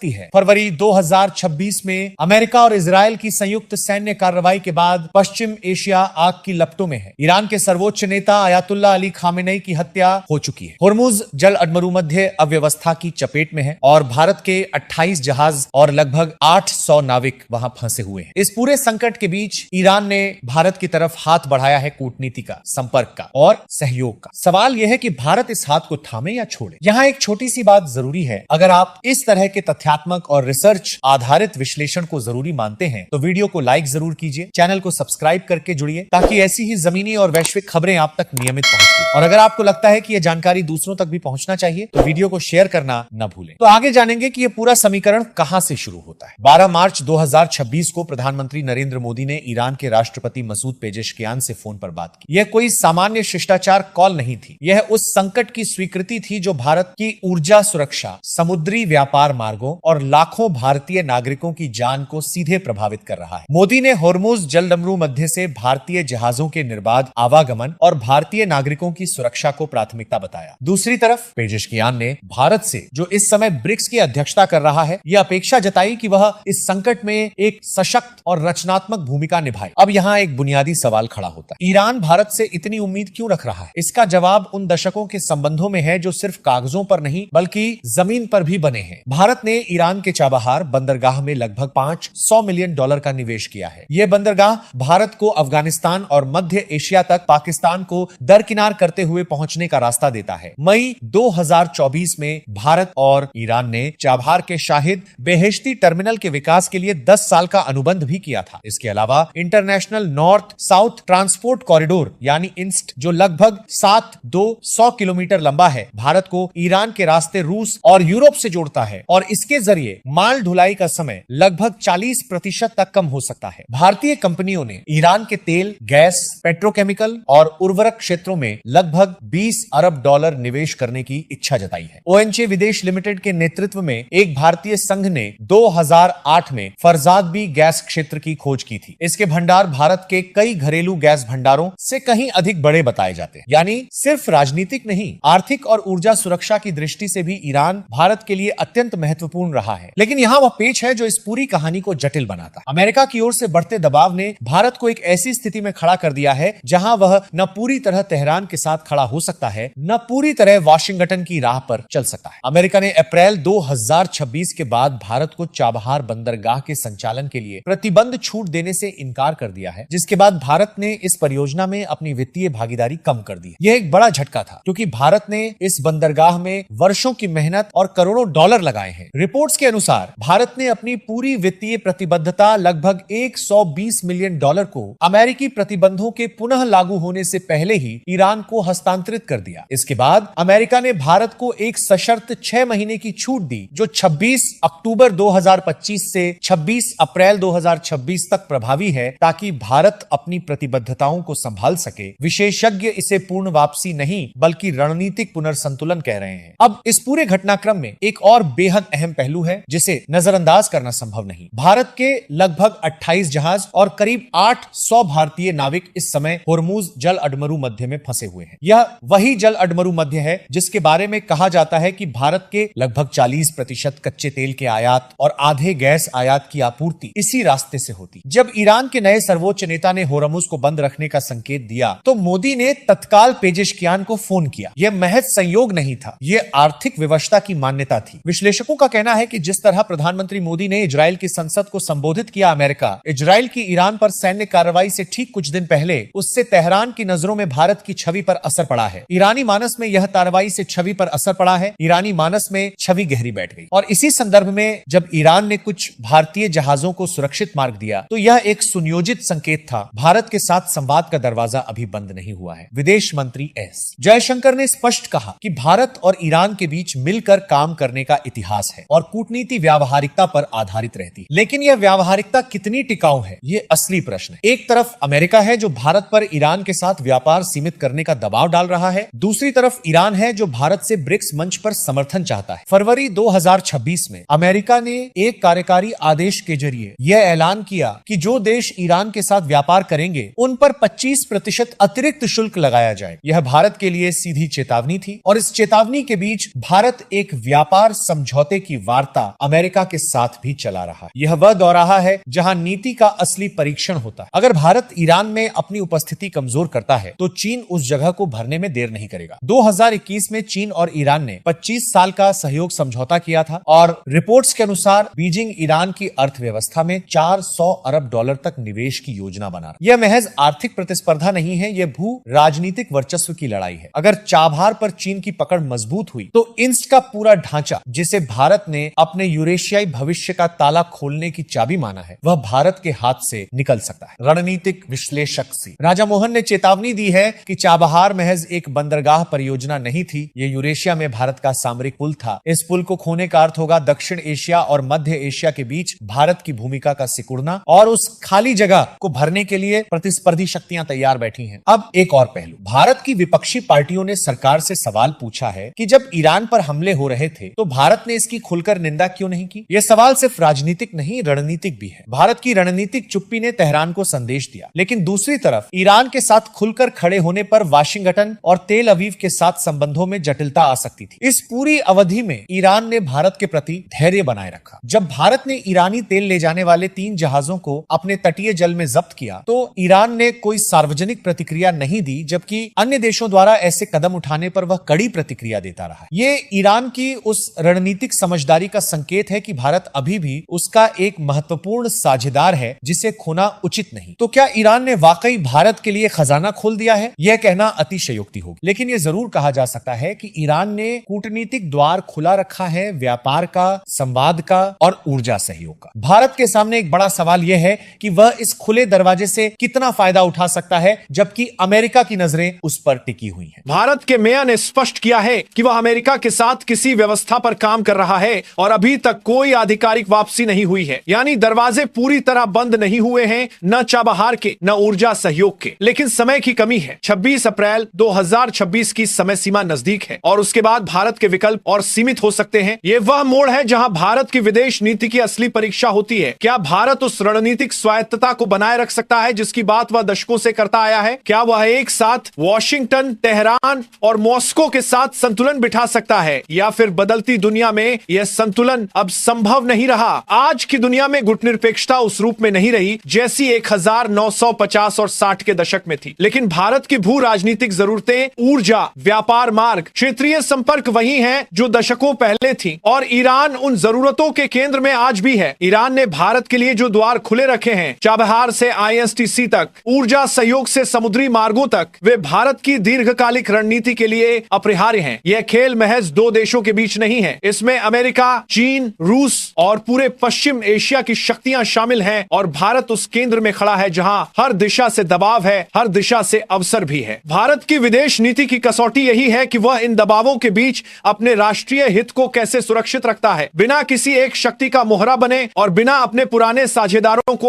सकती है। फरवरी 2026 में अमेरिका और इजरायल की संयुक्त सैन्य कार्रवाई के बाद पश्चिम एशिया आग की लपटों में है। ईरान के सर्वोच्च नेता अयातुल्ला अली खामेनेई की हत्या हो चुकी है। होर्मुज जल अधमरुमध्य अव्यवस्था की चपेट में है और भारत के 28 जहाज और लगभग 800 नाविक वहां फंसे हुए हैं। इस पूरे संकट के बीच ईरान ने भारत की तरफ हाथ बढ़ाया है कूटनीति का, संपर्क का और सहयोग का। सवाल यह है कि भारत इस हाथ को थामे या छोड़े। यहाँ एक छोटी सी बात जरूरी है, अगर आप इस तरह के तथ्यात्मक और रिसर्च आधारित विश्लेषण को जरूरी मानते हैं तो वीडियो को लाइक जरूर कीजिए, चैनल को सब्सक्राइब करके जुड़िए ताकि ऐसी ही जमीनी और वैश्विक खबरें आप तक नियमित पहुंचती। और अगर आपको लगता है कि यह जानकारी दूसरों तक भी पहुंचना चाहिए तो वीडियो को शेयर करना न भूलें। तो आगे जानेंगे कि यह पूरा समीकरण कहां से शुरू होता है। 12 मार्च 2026 को प्रधानमंत्री नरेंद्र मोदी ने ईरान के राष्ट्रपति मसूद पेजेशकियान से फोन पर बात की। यह कोई सामान्य शिष्टाचार कॉल नहीं थी, यह उस संकट की स्वीकृति थी जो भारत की ऊर्जा सुरक्षा, समुद्री व्यापार मार्गों और लाखों भारतीय नागरिकों की जान को सीधे प्रभावित कर रहा है। मोदी ने होर्मुज जलअधमरुमध्य से भारतीय जहाजों के निर्बाध आवागमन और भारतीय नागरिकों की सुरक्षा को प्राथमिकता बताया। दूसरी तरफ पेजेशकियान ने भारत से, जो इस समय ब्रिक्स की अध्यक्षता कर रहा है, यह अपेक्षा जताई कि वह इस संकट में एक सशक्त और रचनात्मक भूमिका निभाए। अब यहाँ एक बुनियादी सवाल खड़ा होता है, ईरान भारत से इतनी उम्मीद क्यों रख रहा है? इसका जवाब उन दशकों के संबंधों में है जो सिर्फ कागजों पर नहीं बल्कि जमीन पर भी बने हैं। भारत ने ईरान के चाबहार बंदरगाह में लगभग $500 मिलियन का निवेश किया है। यह बंदरगाह भारत को अफगानिस्तान और मध्य एशिया तक पाकिस्तान को दरकिनार करते हुए पहुंचने का रास्ता देता है। मई 2024 में भारत और ईरान ने चाबहार के शाहिद बेहेश्ती टर्मिनल के विकास के लिए 10 साल का अनुबंध भी किया था। इसके अलावा international north south transport corridor यानी इंस्ट, जो लगभग 7,200 किलोमीटर लंबा है, भारत को ईरान के रास्ते रूस और यूरोप से जोड़ता है और इसके जरिए माल ढुलाई का समय लगभग 40% तक कम हो सकता है। भारतीय कंपनियों ने ईरान के तेल, गैस, पेट्रोकेमिकल और उर्वरक क्षेत्रों में लगभग $20 अरब निवेश करने की इच्छा जताई है। ओएनजी विदेश लिमिटेड के नेतृत्व में एक भारतीय संघ ने 2008 में फरजादबी गैस क्षेत्र की खोज की थी। इसके भंडार भारत के कई घरेलू गैस भंडारों से कहीं अधिक बड़े बताए जाते हैं। यानी सिर्फ राजनीतिक नहीं, आर्थिक और ऊर्जा सुरक्षा की दृष्टि से भी ईरान भारत के लिए अत्यंत महत्वपूर्ण रहा है। लेकिन यहाँ वह पेच है जो इस पूरी कहानी को जटिल बनाता। अमेरिका की ओर से बढ़ते दबाव ने भारत को एक ऐसी स्थिति में खड़ा कर दिया है जहां वह न पूरी तरह तेहरान के साथ खड़ा हो सकता है, न पूरी तरह वाशिंगटन की राह पर चल सकता है। अमेरिका ने अप्रैल 2026 के बाद भारत को चाबहार बंदरगाह के संचालन के लिए प्रतिबंध छूट देने से इनकार कर दिया है, जिसके बाद भारत ने इस परियोजना में अपनी वित्तीय भागीदारी कम कर दी। यह एक बड़ा झटका था क्योंकि भारत ने इस बंदरगाह में वर्षों की मेहनत और करोड़ों डॉलर लगाए हैं। रिपोर्ट्स के अनुसार भारत ने अपनी पूरी वित्तीय प्रतिबद्धता लगभग $120 मिलियन को अमेरिकी प्रतिबंधों के पुनः लागू होने से पहले ही ईरान को हस्तांतरित कर दिया। इसके बाद अमेरिका ने भारत को एक सशर्त 6 महीने की छूट दी जो 26 अक्टूबर 2025 से 26 अप्रैल 2026 तक प्रभावी है, ताकि भारत अपनी प्रतिबद्धताओं को संभाल सके। विशेषज्ञ इसे पूर्ण वापसी नहीं बल्कि रणनीतिक पुनर्संतुलन कह रहे हैं। अब इस पूरे घटनाक्रम में एक और बेहद अहम पहलू है जिसे नजरअंदाज करना संभव नहीं। भारत के लगभग 28 जहाज और करीब 800 भारतीय नाविक इस समय होर्मुज जल अधमरुमध्य में फंसे हुए हैं। यह वही जल अधमरुमध्य है जिसके बारे में कहा जाता है कि भारत के लगभग 40% कच्चे तेल के आयात और आधे गैस आयात की आपूर्ति इसी रास्ते से होती। जब ईरान के नए सर्वोच्च नेता ने होर्मुज को बंद रखने का संकेत दिया तो मोदी ने तत्काल पेजेशकियान को फोन किया। यह महज संयोग नहीं था, यह आर्थिक व्यवस्था की मान्यता थी। विश्लेषकों का कहना है कि जिस तरह प्रधानमंत्री मोदी ने इजरायल की संसद को संबोधित किया, अमेरिका इजरायल की ईरान पर सैन्य कार्रवाई से ठीक कुछ दिन पहले उससे तेहरान की नजरों में भारत की छवि पर असर पड़ा है। ईरानी मानस में यह कार्रवाई से छवि पर असर पड़ा है, ईरानी मानस में छवि गहरी बैठ गई। और इसी संदर्भ में जब ईरान ने कुछ भारतीय जहाजों को सुरक्षित मार्ग दिया तो यह एक सुनियोजित संकेत था। भारत के साथ संवाद का दरवाजा अभी बंद नहीं हुआ है। विदेश मंत्री एस जयशंकर ने स्पष्ट कहा कि भारत और ईरान के बीच मिलकर काम करने का इतिहास है और कूटनीति व्यावहारिकता पर आधारित रहती। लेकिन यह व्यावहारिकता कितनी टिकाऊ है, ये असली प्रश्न है। एक तरफ अमेरिका है जो भारत पर ईरान के साथ व्यापार सीमित करने का दबाव डाल रहा है, दूसरी तरफ ईरान है जो भारत से ब्रिक्स मंच पर समर्थन चाहता है। फरवरी 2026 में अमेरिका ने एक कार्यकारी आदेश के जरिए यह ऐलान किया कि जो देश ईरान के साथ व्यापार करेंगे उन पर 25% अतिरिक्त शुल्क लगाया जाए। यह भारत के लिए सीधी चेतावनी थी और इस चेतावनी के बीच भारत एक व्यापार समझौते की वार्ता अमेरिका के साथ भी चला रहा है। यह वह दौराहा है जहां नीति का असली परीक्षण होता है। अगर भारत ईरान में अपनी उपस्थिति कमजोर करता है तो चीन उस जगह को भरने में देर नहीं करेगा। 2021 में चीन और ईरान ने 25 साल का सहयोग समझौता किया था और रिपोर्ट्स के अनुसार बीजिंग ईरान की अर्थव्यवस्था में 400 अरब डॉलर तक निवेश की योजना बना रहा है। यह महज आर्थिक प्रतिस्पर्धा नहीं है, यह भू राजनीतिक वर्चस्व की लड़ाई है। अगर चाबहार पर चीन की पकड़ मजबूत हुई तो इंस्ट का पूरा ढांचा, जिसे भारत ने अपने यूरेशियाई भविष्य का ताला खोलने की चाबी माना है, वह भारत के हाथ से निकल सकता है। रणनीतिक विश्लेषक सी राजा मोहन ने चेतावनी दी है कि चाबहार महज एक बंदरगाह परियोजना नहीं थी, ये यूरेशिया में भारत का सामरिक पुल था। इस पुल को खोने का अर्थ होगा दक्षिण एशिया और मध्य एशिया के बीच भारत की भूमिका का सिकुड़ना, और उस खाली जगह को भरने के लिए प्रतिस्पर्धी शक्तियां तैयार बैठी हैं। अब एक और पहलू, भारत की विपक्षी पार्टियों ने सरकार से सवाल पूछा है कि जब ईरान पर हमले हो रहे थे तो भारत ने इसकी खुलकर निंदा क्यों नहीं की। यह सवाल सिर्फ राजनीतिक नहीं, रणनीतिक भी है। भारत की रणनीतिक चुप्पी ने तेहरान को संदेश दिया, लेकिन दूसरी तरफ ईरान के साथ खुलकर खड़े होने पर वाशिंगटन और तेल अवीव के साथ संबंधों में जटिलता आ सकती थी। इस पूरी अवधि में ईरान ने भारत के प्रति धैर्य बनाए रखा। जब भारत ने ईरानी तेल ले जाने वाले 3 जहाजों को अपने तटीय जल में जब्त किया तो ईरान ने कोई सार्वजनिक प्रतिक्रिया नहीं दी, जबकि अन्य देशों द्वारा ऐसे कदम उठाने पर वह कड़ी प्रतिक्रिया देता रहा। ये ईरान की उस रणनीतिक समझदारी का संकेत है कि भारत अभी भी उसका एक महत्वपूर्ण साझेदार है जिसे खोना उचित नहीं। तो क्या ईरान ने वाकई भारत के लिए खजाना खोल दिया है? यह कहना अतिशयोक्ति होगी, लेकिन यह जरूर कहा जा सकता है कि ईरान ने कूटनीतिक द्वार खुला रखा है, व्यापार का, संवाद का और ऊर्जा सहयोग का। भारत के सामने एक बड़ा सवाल यह है कि वह इस खुले दरवाजे से कितना फायदा उठा सकता है, जबकि अमेरिका की नजरें उस पर टिकी हुई हैं। भारत के मेयर ने स्पष्ट किया है कि वह अमेरिका के साथ किसी व्यवस्था पर काम कर रहा है और अभी तक कोई आधिकारिक वापसी नहीं हुई है, यानी दरवाजे पूरी तरह बंद नहीं हुए हैं, न चाबहार के न ऊर्जा सहयोग के। लेकिन समय की कमी है। 26 अप्रैल 2026 की समय सीमा नजदीक है और उसके बाद भारत के विकल्प और सीमित हो सकते हैं। ये वह मोड़ है जहां भारत की विदेश नीति की असली परीक्षा होती है। क्या भारत उस रणनीतिक स्वायत्तता को बनाए रख सकता है जिसकी बात वह दशकों से करता आया है? क्या वह एक साथ वॉशिंगटन, तेहरान और मॉस्को के साथ संतुलन बिठा सकता है, या फिर बदलती दुनिया में यह संतुलन अब संभव नहीं रहा? आज की दुनिया में गुटनिरपेक्षता उस रूप में नहीं रही जैसी 1950 और 60 के दशक में थी, लेकिन भारत की भू राजनीतिक जरूरतें, ऊर्जा, व्यापार मार्ग, क्षेत्रीय संपर्क वही हैं जो दशकों पहले थी, और ईरान उन जरूरतों के केंद्र में आज भी है। ईरान ने भारत के लिए जो द्वार खुले रखे हैं, चाबहार से ISTC तक, ऊर्जा सहयोग से समुद्री मार्गों तक, वे भारत की दीर्घकालिक रणनीति के लिए अपरिहार्य हैं। यह खेल महज 2 देशों के बीच नहीं है, इसमें अमेरिका, चीन, रूस और पूरे पश्चिम एशिया की शक्तियां शामिल हैं, और भारत उस केंद्र में खड़ा है जहां हर दिशा से दबाव है, हर दिशा से अवसर भी है। भारत की विदेश नीति की कसौटी यही है कि वह इन दबावों के बीच अपने राष्ट्रीय हित को कैसे सुरक्षित रखता है, बिना किसी एक शक्ति का मोहरा बने और बिना अपने पुराने साझेदारों को